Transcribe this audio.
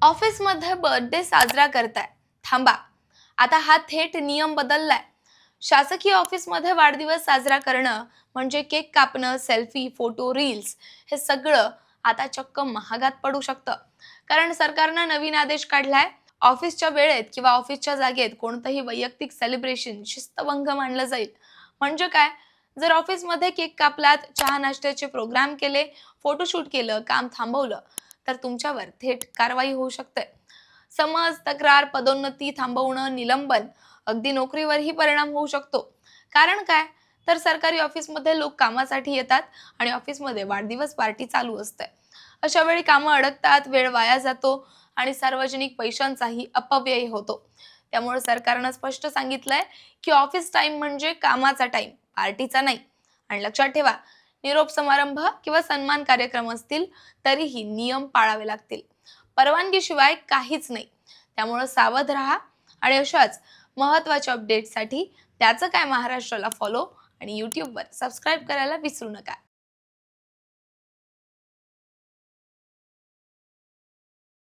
ऑफिसमध्ये बर्थडे साजरा करताय, थांबा. आता हा थेट नियम बदललाय. शासकीय ऑफिसमध्ये वाढदिवस साजरा करणं म्हणजे केक कापणं, सेल्फी, फोटो, रील्स हे सगळं आता चक्क महागात पडू शकतं. कारण सरकारनं नवीन आदेश काढलाय. ऑफिसच्या वेळेत किंवा ऑफिसच्या जागेत कोणतंही वैयक्तिक सेलिब्रेशन शिस्तभंग मानलं जाईल. म्हणजे काय? जर ऑफिसमध्ये केक कापलात, चहा नाश्त्याचे प्रोग्राम केले, फोटोशूट केलं, काम थांबवलं, तर तुमच्यावर थेट कारवाई होऊ शकते. समज, तक्रार, पदोन्नती थांबवणं, निलंबन, अगदी नोकरीवरही परिणाम होऊ शकतो. कारण काय? तर सरकारी ऑफिसमध्ये लोक कामासाठी येतात आणि ऑफिसमध्ये वाढदिवस पार्टी चालू असते. अशा वेळी कामं अडकतात, वेळ वाया जातो आणि सार्वजनिक पैशांचाही अपव्यय होतो. त्यामुळे सरकारनं स्पष्ट सांगितलंय की ऑफिस टाइम म्हणजे कामाचा टाइम, पार्टीचा नाही. आणि लक्षात ठेवा, निरोप समारंभ किंवा सन्मान कार्यक्रम असतील तरीही नियम पाळावे लागतील. परवानगीशिवाय काहीच नाही. त्यामुळे सावध राहा आणि अशाच महत्त्वाच्या अपडेट्ससाठी त्याचं काय महाराष्ट्राला फॉलो आणि यूट्यूबवर सबस्क्राईब करायला विसरू नका.